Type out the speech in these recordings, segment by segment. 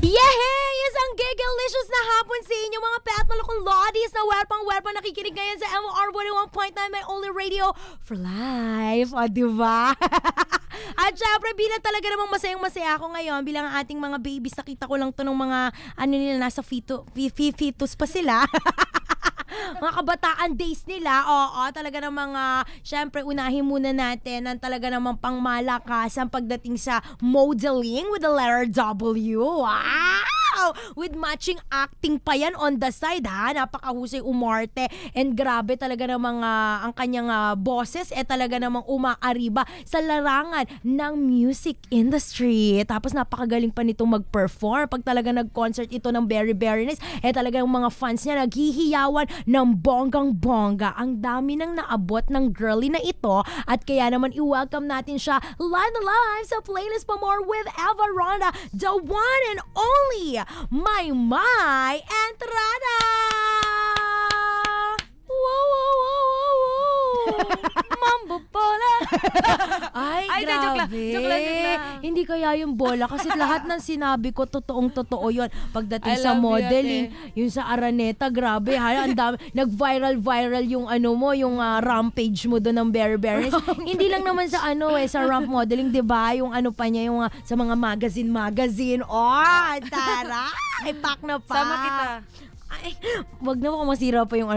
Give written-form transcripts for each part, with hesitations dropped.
Yehey! Isang gigalicious na hapon sa inyo mga pet malukong lodies na werpang nakikinig ngayon sa MOR 101.9 My Only Radio for Life. O, diba? At syempre, bilang talaga namang masayang-masaya ako ngayon, bilang ang ating mga babies, nakita ko lang to ng mga, nila, nasa fetus pa sila. Mga kabataan days nila, oo, talaga ng mga, syempre, unahin muna natin ang talaga namang pangmalakasan pagdating sa modeling with the letter W. Wow! With matching acting pa yan on the side, ha? Napakahusay umarte. And grabe talaga ng mga, ang kanyang boses, talaga namang umaariba sa larangan ng music industry. Tapos napakagaling pa nitong mag-perform. Pag talaga nag-concert ito ng Very Nice, talaga yung mga fans niya naghihiyawan ng bonggang-bongga. Ang dami nang naabot ng girly na ito at kaya naman i-welcome natin siya live sa playlist pa more with Eva Ronda, the one and only My Entrada! Mambo bola! Ay, grabe. Joke lang. Hindi kaya yung bola kasi lahat ng sinabi ko totoong-totoo yun. Pagdating I sa love you, modeling, ate. yung sa Araneta, grabe ha. Ang dami, nag-viral yung yung rampage mo doon ng Very Nice. Hindi lang naman sa sa ramp modeling, 'di ba? Yung pa niya yung sa mga magazine. Oh, tara! Ay, pack na pa. Sama kita. Ay, wag na ako masira pa yung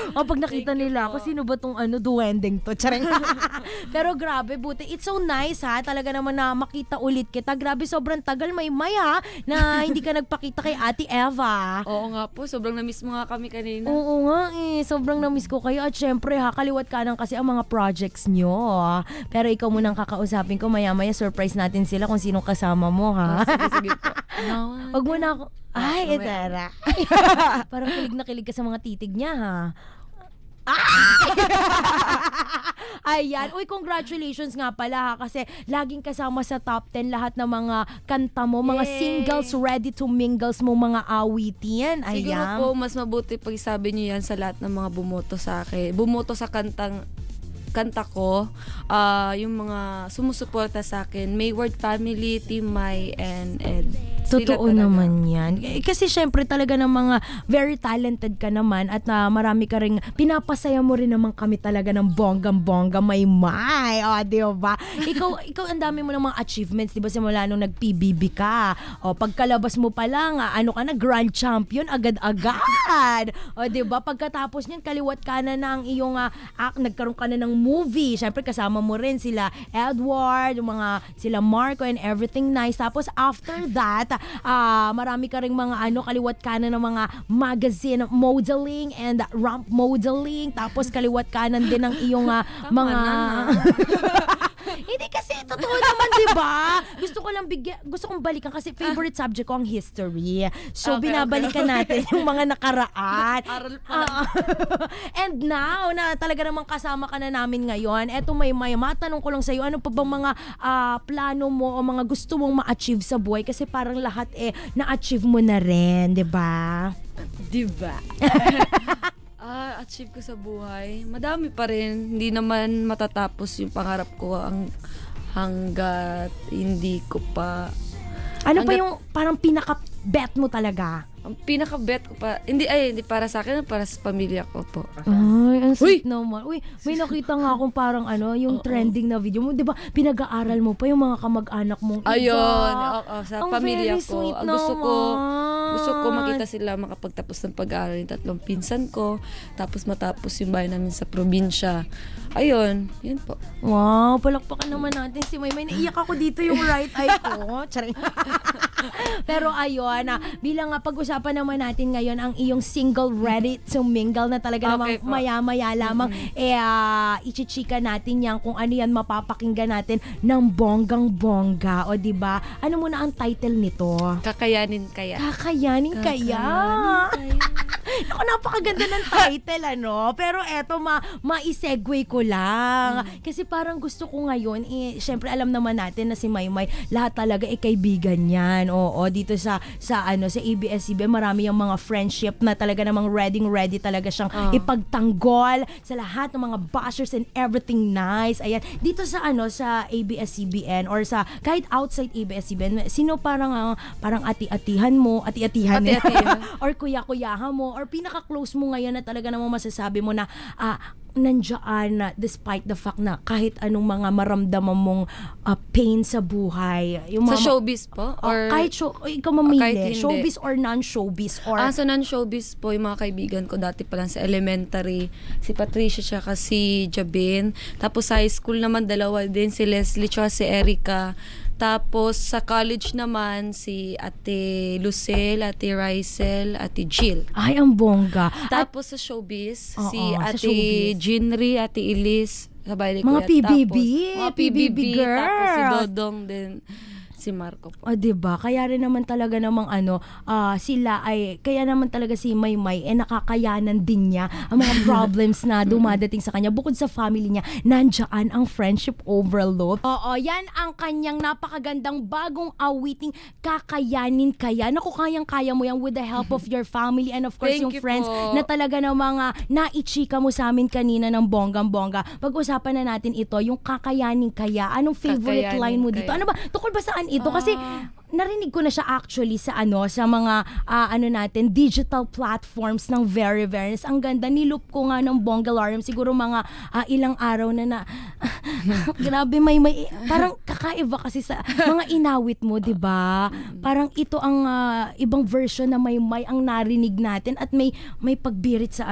pag nakita nila ako, sino ba tong duwending to? Charing. Pero grabe, buti. It's so nice ha. Talaga naman na makita ulit kita. Grabe, sobrang tagal may ha, na hindi ka nagpakita kay Ate Eva. Oo nga po, sobrang na-miss mo nga kami kanina. Oo nga sobrang na-miss ko kayo. At syempre ha, kaliwat kanan kasi ang mga projects nyo. Pero ikaw munang kakausapin ko. Maya-maya surprise natin sila kung sinong kasama mo ha. Sige po. Wag mo na ako. Ay, etara. Parang kilig na kilig ka sa mga titig niya, ha? Ayan. Uy, congratulations nga pala, ha? Kasi laging kasama sa top 10 lahat ng mga kanta mo, mga Yay! singles, ready to mingles mo, mga awitin. Ayan. Siguro po, mas mabuti pag isabi niyo yan sa lahat ng mga bumoto sa akin. Bumoto sa kanta ko, yung mga sumusuporta sa akin, Mayward Family, Team Mai, and Ed. Sila Totoo talaga. naman yan. Kasi syempre talaga ng mga very talented ka naman at marami ka rin, pinapasaya mo rin naman kami talaga ng bonggang-bongga may. O, di ba? Ikaw ang dami mo ng mga achievements, di ba? Simula nung nag-PBB ka. O, pagkalabas mo pa lang, ka na, grand champion, agad-agad. O, di ba? Pagkatapos niyan, kaliwat ka na ng iyong nagkaroon ka na ng movie. Syempre, kasama mo rin sila Edward, yung mga sila Marco and everything nice. Tapos, after that, marami ka ring mga kaliwat kanan ng mga magazine modeling and ramp modeling, tapos kaliwat kanan din ng iyong mga hindi kasi totoo naman, 'di ba? Gusto kong balikan kasi favorite subject ko ang history. So Okay. binabalikan natin yung mga nakaraan. Aral pa. And now na talaga namang kasama ka na namin ngayon, eto may matanong ko lang sa iyo, ano pa bang mga plano mo o mga gusto mong ma-achieve sa buhay kasi parang lahat na-achieve mo na rin, 'di ba? Diba? Achieve ko sa buhay. Madami pa rin. Hindi naman matatapos yung pangarap ko hanggat hindi ko pa... Ano pa yung parang pinaka-bet mo talaga? Ang pinaka-bet ko pa... Hindi para sa akin, para sa pamilya ko po. Ay, ang sweet naman. Uy, may nakita nga akong parang yung trending na video mo. Di ba, pinag-aaral mo pa yung mga kamag-anak mong iba. Ayun, sa Ang pamilya very ko. sweet Gusto ko naman. makita sila makapagtapos ng pag-aaral ng 3 pinsan ko. Tapos matapos yung bahay namin sa probinsya. Ayun, yun po. Wow, palakpakan naman natin si Maymay. Naiyak ako dito yung right eye ko. Charing. Pero ayun, bilang pag-usapan naman natin ngayon ang iyong single ready to mingle na talaga namang Okay po. maya-maya lamang ichichika natin yan kung ano yan mapapakinggan natin ng bonggang-bongga. O diba? Ano muna ang title nito? Kakayanin kaya. Kakayanin kaya. Naku, napakaganda ng title, Pero eto, ma-segue ko lang. Kasi parang gusto ko ngayon, syempre alam naman natin na si Maymay, lahat talaga kaibigan yan. yan, oo, dito sa ABS-CBN, marami yung mga friendship na talaga namang ready talaga siyang ipagtanggol sa lahat ng mga bashers and everything nice. Ayan, dito sa ABS-CBN or sa kahit outside ABS-CBN, sino parang ati-atihan mo, ati-atihan or kuya-kuyahan mo or pinaka-close mo ngayon na talaga namang masasabi mo na nandiyan despite the fact na kahit anong mga maramdaman mong pain sa buhay. Yung Sa mga, showbiz po? Or kahit ikaw mamili, kahit hindi. showbiz or non-showbiz or sa non-showbiz po, yung mga kaibigan ko dati pa lang sa elementary, si Patricia tsaka si Jabin. Tapos sa high school naman, dalawa din, si Leslie tsaka si Erica. Tapos sa college naman, si Ate Lucel, Ate Rysel, Ate Jill. ay, ang bongga. Tapos sa showbiz, Oo, si sa Ate showbiz. Jinri, Ate Elise, sabay ni Mga Kuya. PBB, Tapos, mga PBB Tapos si girls. Dodong din, si Marco po. O, diba? Kaya rin naman talaga namang sila ay, kaya naman talaga si Maymay, nakakayanan din niya ang mga problems na dumadating sa kanya. Bukod sa family niya, nandiyan ang friendship overload. Oo, yan ang kanyang napakagandang bagong awiting Kakayanin Kaya. Naku, kayang-kaya mo yan with the help of your family and of course Thank yung you friends po. na talaga ng mga naichika mo sa amin kanina ng bonggang-bongga. Pag-usapan na natin ito, yung Kakayanin Kaya. Anong favorite Kakayanin line mo Kaya. dito? Ano ba? Tukol ba saan ito? Kasi narinig ko na siya actually sa sa mga natin digital platforms ng Very Very. Ang ganda, niloop ko nga ng Bonggalarm siguro mga ilang araw na grabe, may parang kakaiba kasi sa mga inawit mo, 'di ba? Parang ito ang ibang version na may ang narinig natin at may pagbirit sa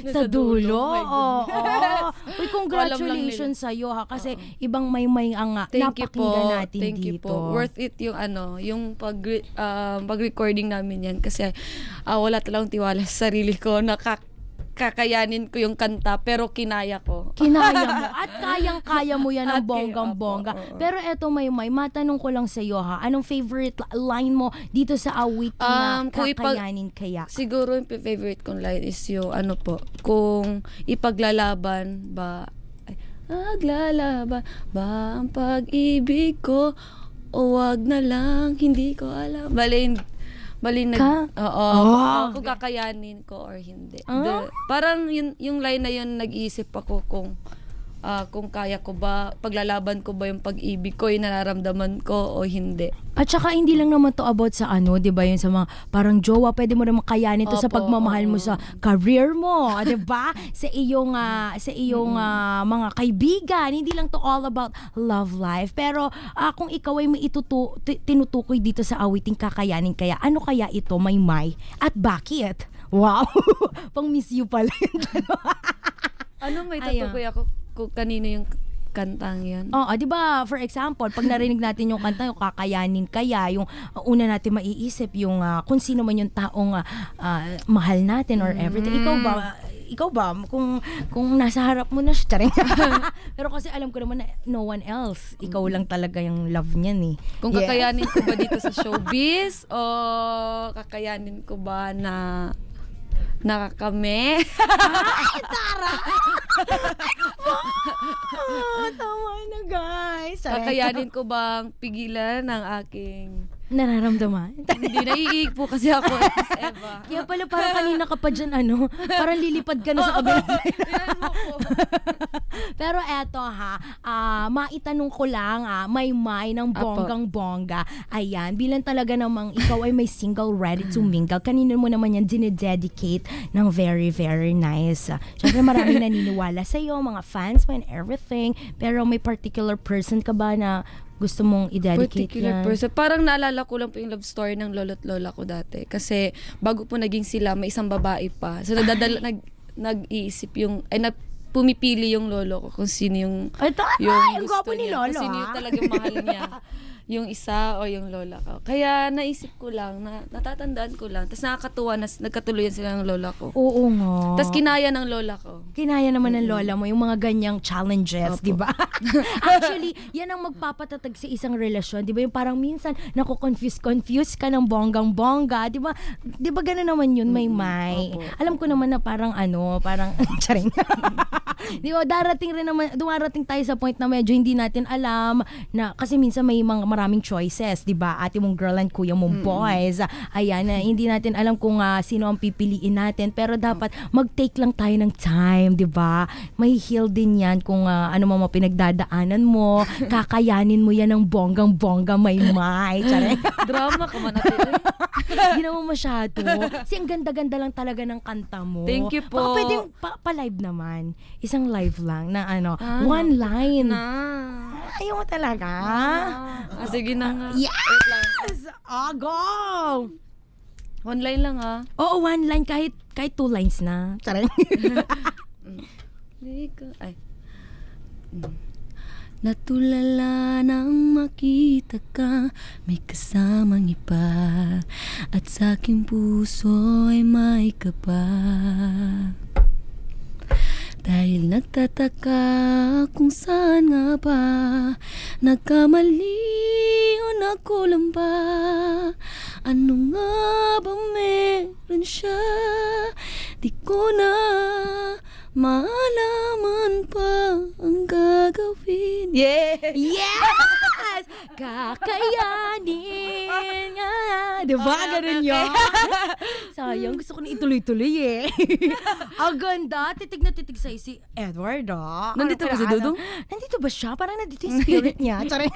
sa dulo. Oh my Oo. Uy, congratulations sa iyo kasi ibang may ang Thank you po. napakinggan natin Thank you dito. po. Worth it yung yung pag-recording namin yan kasi wala talagang tiwala sa sarili ko na kakayanin ko yung kanta pero kinaya ko. Kinaya mo at kayang-kaya mo yan ng Okay, bonggang-bongga. opo, oo. Pero eto may matanong ko lang sa iyo anong favorite line mo dito sa awiting na kung Kakayanin Kaya? Siguro yung favorite kong line is yung kung ipaglalaban ba maglalaban ba ang pag-ibig ko o wag na lang, hindi ko alam. Bali kung kakayanin ko or hindi. Parang yung line na yun, nag-iisip ako kung kaya ko ba, paglalaban ko ba yung pag-ibig ko, yung nararamdaman ko o hindi. At saka hindi lang naman to about sa 'di ba, yun sa mga parang jowa, pwede mo naman kayanin to sa Opo, pagmamahal mo oo. sa career mo, 'di ba? Sa iyong mga kaibigan, hindi lang to all about love life. Pero kung ikaw ay may tinutukoy dito sa awiting Kakayanin Kaya, ano kaya ito, Maymay? At bakit? Wow! Pang miss you pala yun. May Ayun. tatukoy ako kung kanino yung kantang yan. Oo, 'di ba? For example, pag narinig natin yung kanta, yung Kakayanin Kaya, yung una natin maiisip yung kung sino man yung taong mahal natin or everything. Ikaw ba kung nasa harap mo na siya, pero kasi alam ko naman na no one else, ikaw lang talaga yung love niyan eh. Kung Yeah. kakayanin ko ba dito sa showbiz o kakayanin ko ba na nakakame? Tama na guys. Kakayanin ko bang pigilan ng aking Nararamdaman. hindi naiiig po kasi ako Miss Eva. Kaya pala parang kanina ka pa dyan, parang lilipad ka na sa kabilang side. Yan mo po. Pero eto maitanong ko lang, Maymay ng Apo. bonggang-bongga. Ayan, bilang talaga namang ikaw ay may single ready to mingle, kanino mo naman yan dinededicate ng very, very nice. Siyempre maraming naniniwala sa'yo, mga fans mo and everything, pero may particular person ka ba na gusto mong i-dedicate Particular yan? person. Parang naalala ko lang po yung love story ng lolo't lola ko dati. Kasi bago po naging sila, may isang babae pa. So nag-iisip pumipili yung lolo ko kung sino yung Ay, ang gusto gwapo ni niya. lolo, Kung sino yung talagang mahal niya. Yung isa o yung lola ko. Kaya naisip ko lang, natatandaan ko lang. Tapos nakakatuwa na nagkatuluyan sila ng lola ko. Oo nga. Tapos kinaya ng lola ko. Kinaya naman ng lola mo yung mga ganyang challenges, Opo. di ba? Actually, yan ang magpapatatag sa isang relasyon, di ba? Yung parang minsan confuse ka ng bonggang-bongga, di ba? Di ba gano'n naman yun, Maymay? Opo. Alam ko naman na parang charing. Di ba, dumarating tayo sa point na medyo hindi natin alam na, kasi minsan may mga maraming choices, di ba? Ate mong girl and kuya mong boys. Ayan, hindi natin alam kung sino ang pipiliin natin, pero dapat mag-take lang tayo ng time, di ba? May heal din yan kung ano mo pinagdadaanan mo, kakayanin mo yan ng bonggang-bongga may. Tsare. Drama ka man natin. Hindi naman masyado. Kasi ang ganda-ganda lang talaga ng kanta mo. Thank you po. Baka pwedeng pa-live naman. Isang live lang na one line. Ayaw mo talaga? Sige na nga. Yes! Go! Online lang Oo, one line kahit 2 lines na. Charang. Ay. Natulala nang makita ka, may kasamang iba, at sa aking puso ay may kaba. Dahil nagtataka kung saan nga ba nagkamali o nakulang ba. Ano nga ba meron siya? Di ko na maalaman pa ang gagawin. Yes! Kakayanin nga. Diba? Ganun yun. Sayang, gusto ko na ituloy-tuloy Ang ganda. Titig na titig sa'yo si Edward Nandito ba si Dudong? Nandito ba siya? Parang nandito yung spirit niya. Charing.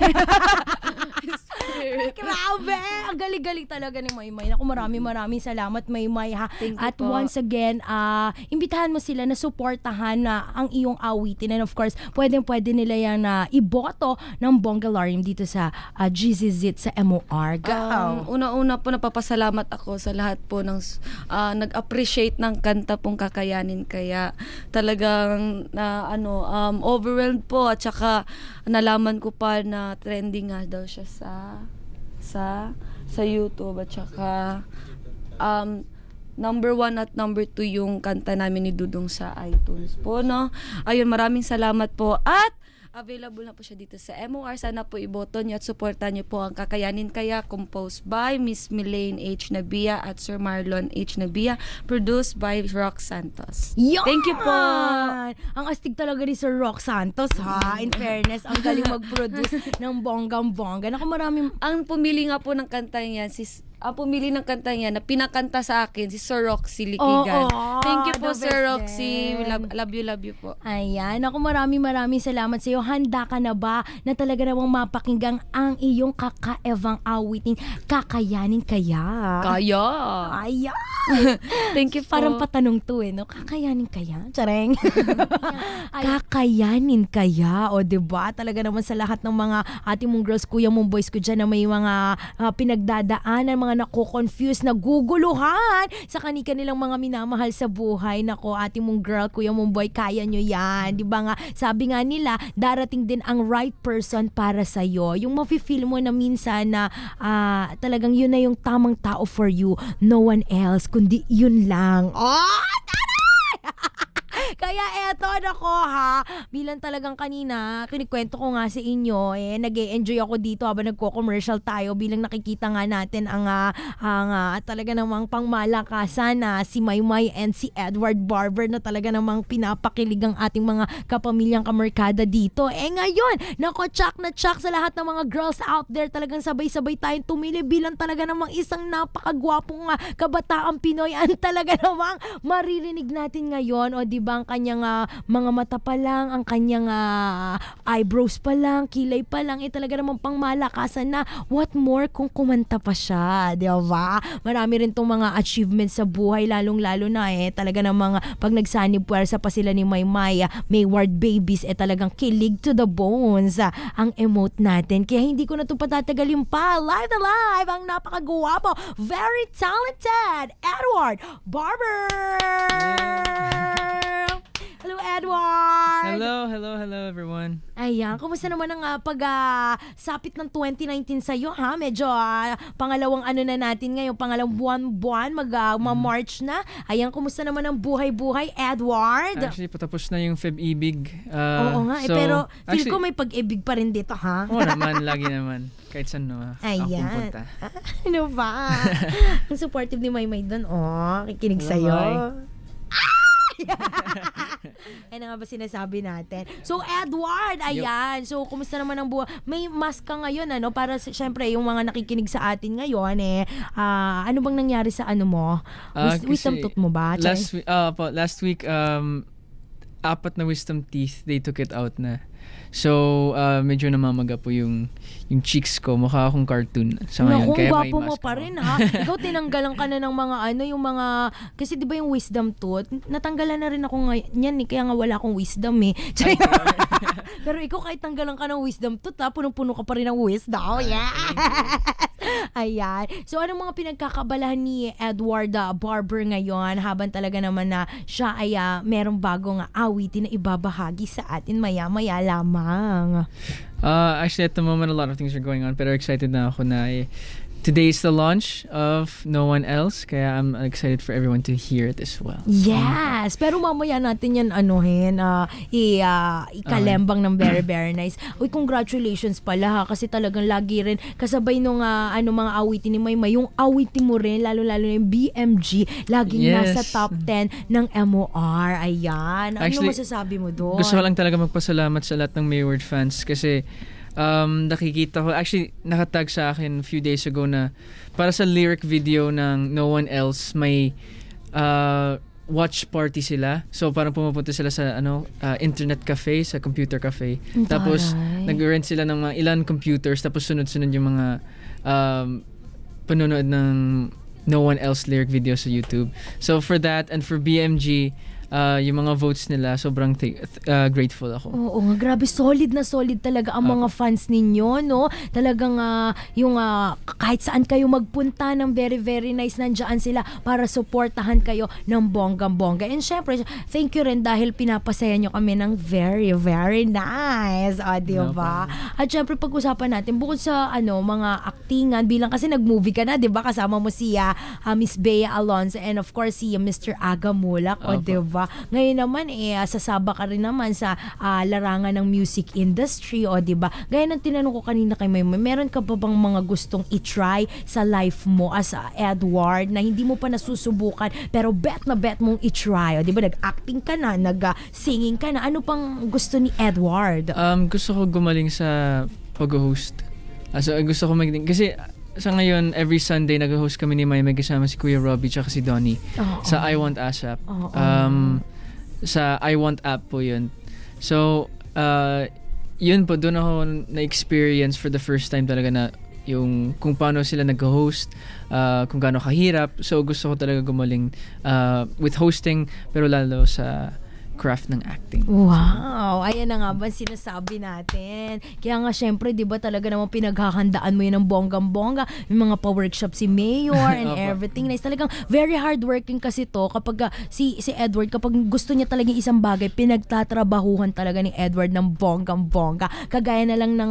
Grabe! Ang galing-galing talaga ni Maymay. Naku, maraming salamat, Maymay, ha. Thank you At po. once again, imbitahan mo sila na suportahan na ang iyong awitin. And of course, pwede nila yan na iboto ng Bongalarium dito sa GZZ sa MOR. Go! Una-una po napapasalamat ako sa lahat po ng nag-appreciate ng kanta pong Kakayanin Kaya. Talagang overwhelmed po, at saka nalaman ko pa na trending nga daw siya sa YouTube, at saka number 1 at number 2 yung kanta namin ni Dudong sa iTunes po, no? Ayun, maraming salamat po, at available na po siya dito sa MOR. Sana po iboto niyo at supportan niyo po ang Kakayanin Kaya, composed by Miss Milaine H. Nabia at Sir Marlon H. Nabia, produced by Rock Santos. Yan! Thank you po! Ang astig talaga ni Sir Rock Santos, ha? In fairness, ang galing mag-produce ng bonggang-bongga. Naku, maraming... Ang pumili nga po ng kanta niya, na pinakanta sa akin, si Sir Roxy Likigan. Thank you po, the Sir best Roxy. din. Love you po. Ayan, ako maraming salamat sa iyo. Handa ka na ba na talaga namang mapakinggang ang iyong kakaevang awitin, Kakayanin Kaya? Kaya! Ayan! Thank you po. Parang patanong to no? Kakayanin kaya? Tsareng. Kakayanin kaya? O diba? Talaga naman sa lahat ng mga ating mong girls, kuya mong boys ko dyan na may mga pinagdadaanan, mga nako-confuse, naguguluhan sa kanilang mga minamahal sa buhay. Nako, ating mong girl, kuya mong boy, kaya nyo yan. Diba nga? Sabi nga nila, darating din ang right person para sa'yo. Yung mafe-feel mo na minsan na talagang yun na yung tamang tao for you. No one else, kundi yun lang. Kaya eto, nako ha, bilang talagang kanina, kinikwento ko nga sa inyo, nag-e-enjoy ako dito habang nagko-commercial tayo, bilang nakikita nga natin ang talaga namang pangmalakasan na si Maymay and si Edward Barber na talaga namang pinapakilig ang ating mga kapamilyang kamerkada dito. Ngayon, nako, tsak na tsak sa lahat ng mga girls out there, talagang sabay-sabay tayong tumili bilang talaga namang isang napakagwapong kabataang Pinoy ang talaga namang maririnig natin ngayon. O diba, ang kanyang mga mata pa lang, ang kanyang eyebrows pa lang, kilay pa lang, talaga namang pangmalakasan na. What more kung kumanta pa siya, di ba? Marami rin tong mga achievements sa buhay, lalong-lalo na talaga namang pag nagsanib puwersa pa sila ni Maymay, Mayward Babies, talagang kilig to the bones ang emote natin. Kaya hindi ko na ito patatagalin pa. Live na live ang napakagwapo, very talented Edward Barber! Hello, Edward! Hello everyone. Ayan, kumusta naman ang sapit ng 2019 sa'yo, ha? Medyo pangalawang na natin ngayon, pangalawang buwan, mag-March na. Ayan, kumusta naman ang buhay-buhay, Edward? Actually, patapos na yung Feb-ibig. Oo nga, pero feel ko may pag-ibig pa rin dito, ha? Oo naman, lagi naman. Kahit saan ako Ayan. punta. Ano ba? Ang supportive ni Maymay doon, kikinig sa'yo. Yan nga ba sinasabi natin. So, Edward, ayan. So, kumusta naman ang buhay? May mask ka ngayon, ano? Para, syempre, yung mga nakikinig sa atin ngayon, ano bang nangyari sa ano mo? Wisdom tooth mo ba? Last week, 4 na wisdom teeth, they took it out na. So, medyo namamaga po yung cheeks ko. Mukha akong cartoon. So, ngayon, Naku, kaya may gwapo mo mask pa ako. rin, ha? Ikaw, tinanggalan ka na ng mga yung mga, kasi di ba yung wisdom tooth, natanggalan na rin ako ngayon, kaya nga wala akong wisdom, eh. Pero ikaw, kahit tanggalan ka ng wisdom tooth, ha? Punong-puno ka pa rin ng wisdom. Yeah! Ayan. So, anong mga pinagkakabalahan ni Edward Barber ngayon habang talaga naman na siya ay merong bagong awitin na ibabahagi sa atin maya-maya lamang? Actually, at the moment, a lot of things are going on. Pero excited na ako na today is the launch of No One Else. Kaya I'm excited for everyone to hear it as well. Yes! Pero mamaya natin yan ikalembang ng very, very nice. Uy, congratulations pala, ha? Kasi talagang lagi rin kasabay nung mga awitin ni Maymay. Yung awitin mo rin, lalo-lalo na yung BMG, laging Yes. nasa top 10 ng MOR. Ayan. Ano Actually, masasabi mo doon? Gusto ko lang talaga magpasalamat sa lahat ng Mayward fans kasi nakikita ko, actually nakatag sa akin a few days ago na para sa lyric video ng No One Else, may watch party sila. So parang pumupunta sila sa internet cafe, sa computer cafe. Tapos nag-rent sila ng mga ilan computers, tapos sunod-sunod yung mga panonood ng No One Else lyric video sa YouTube. So for that and for BMG, yung mga votes nila, sobrang grateful ako. Oo nga, grabe, solid na solid talaga ang mga fans ninyo, no? Talagang kahit saan kayo magpunta ng very, very nice, nandiyan sila para supportahan kayo ng bonggang-bongga. And syempre, thank you rin dahil pinapasaya nyo kami ng very, very nice. Di ba? At syempre, pag-usapan natin, bukod sa mga aktingan, bilang kasi nag-movie ka na, di ba? Kasama mo si Miss Bea Alonzo and of course si Mr. Aga Mulak, di ba? Ngayon naman sasaba ka rin naman sa larangan ng music industry, di ba? Gaya ng tinanong ko kanina kay Maymay, meron ka ba bang mga gustong i-try sa life mo as Edward na hindi mo pa nasusubukan pero bet na bet mong i-try, di ba? Nag-acting ka na, nag-singing ka na. Ano pang gusto ni Edward? Gusto ko gumaling sa pag-host. So gusto ko maging, kasi sa ngayon, every Sunday, nag-host kami ni Maymay kasama si Kuya Robbie tsaka si Donnie sa I Want ASAP. Sa I Want app po yun. So, yun po, doon ako na-experience for the first time talaga na yung kung paano sila nag-host, kung gaano kahirap. So, gusto ko talaga gumaling with hosting, pero lalo sa craft ng acting. Wow! Ayan na nga ba sinasabi natin. Kaya nga syempre, di ba talaga namang pinaghahandaan mo yun ng bonggang-bongga. Yung mga pa-workshop si Mayor and everything. Nice. Talagang very hardworking kasi to kapag si Edward, kapag gusto niya talagang isang bagay, pinagtatrabahuhan talaga ni Edward ng bonggang-bongga. Kagaya na lang ng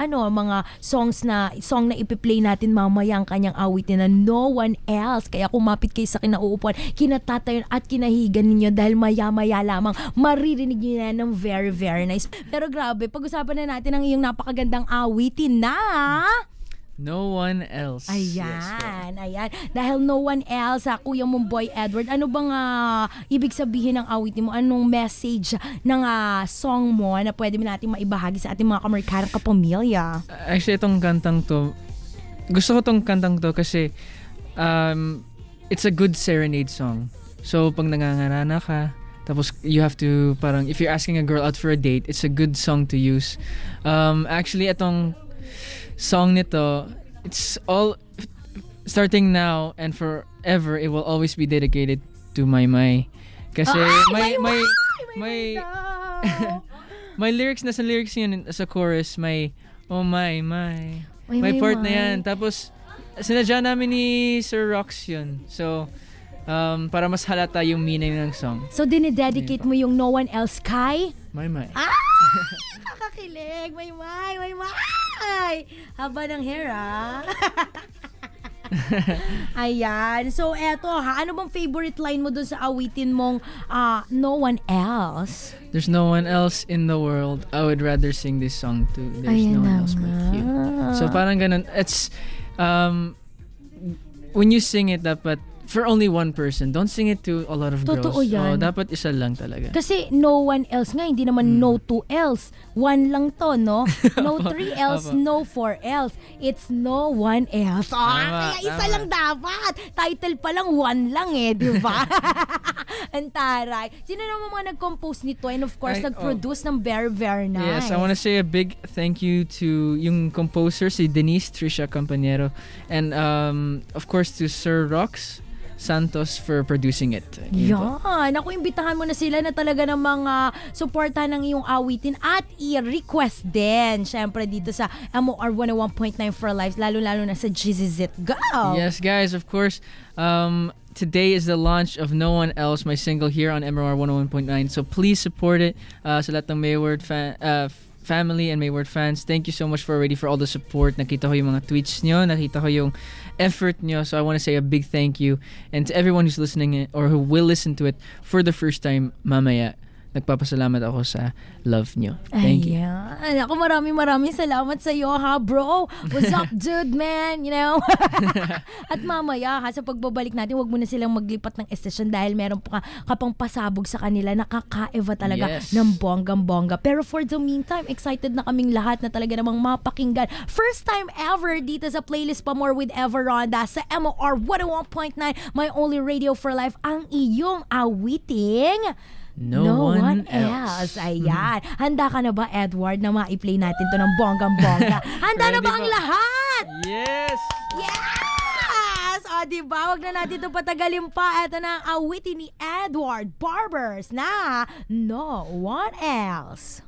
mga song na ipi-play natin mamaya ang kanyang awitin na No One Else. Kaya kumapit kayo sa kinauupuan, kinatatayon at kinahigan ninyo dahil maya-maya lamang maririnig nyo na ng very, very nice. Pero grabe, pag-usapan na natin ang iyong napakagandang awitin na No One Else. Ayan, ayan. Dahil No One Else, Kuya mong Boy Edward, ano bang ibig sabihin ng awitin mo? Anong message ng song mo na pwede natin maibahagi sa ating mga kamarkarang kapamilya? Actually, itong kantang to, gusto ko itong kantang to kasi it's a good serenade song. So, pag nangangarana ka, tapos you have to, parang if you're asking a girl out for a date, it's a good song to use. Actually, itong song nito, it's all starting now and forever, it will always be dedicated to Maymay. Kasi may lyrics na sa lyrics yun sa chorus, may oh my part na yan. Tapos sinadya namin ni Sir Rox yun. So para mas halata yung meaning ng song. So dinidedicate mo yung No One Else kay Maymay. Nakakilig! May! Haba ng hair, Ayan. So, eto ano bang favorite line mo dun sa awitin mong No One Else? There's no one else in the world I would rather sing this song to. There's Ayan no one na else but nga. you. So, parang ganun. It's, when you sing it, dapat for only one person. Don't sing it to a lot of Totoo girls. yan. Dapat isa lang talaga. Kasi no one else nga, hindi naman no two else. One lang to, no? No three else, Apo. no four else. It's no one else. Tama, Kaya isa tama. lang dapat. Title pa lang, one lang di ba? Ang taray. Sino naman mga nag-compose nito? And of course, Ay, nag-produce ng very, very nice. Yes, I want to say a big thank you to yung composer, si Denise Trisha Campañero. And of course to Sir Rox Santos for producing it. Yun po. Yan. Ako, imbitahan mo na sila na talaga ng mga suporta ng iyong awitin at i-request din. Siyempre dito sa MOR 101.9 for Life, lalo-lalo na sa GZZ. Go! Yes, guys, of course. Today is the launch of No One Else, my single here on MRR 101.9. So please support it. Sa lahat ng Mayward family and Mayward fans, thank you so much for all the support. Nakita ko yung mga tweets nyo, nakita ko yung effort nyo. So I want to say a big thank you. And to everyone who's listening or who will listen to it for the first time mamaya, nagpapasalamat ako sa love nyo. Thank you. Ayan. Ako, maraming salamat sa iyo, ha, bro. What's up, dude, man? You know? At mamaya, ha, sa pagbabalik natin, wag mo na silang maglipat ng estasyon dahil meron pa kapang pasabog sa kanila. Nakakaiba talaga Yes. ng bonggang-bongga. Pero for the meantime, excited na kaming lahat na talaga namang mapakinggan. First time ever dito sa Playlist Pa More with Everonda sa MOR 101.9, My Only Radio for Life, ang iyong awiting No one else. Ayan. Handa ka na ba, Edward, na ma-play natin to ng bonggang-bongga? Handa na Ready ba ang po. lahat? Yes! Yes! O, diba? Wag na natin ito patagalin pa. Ito na ang awitin ni Edward Barbers na No One Else.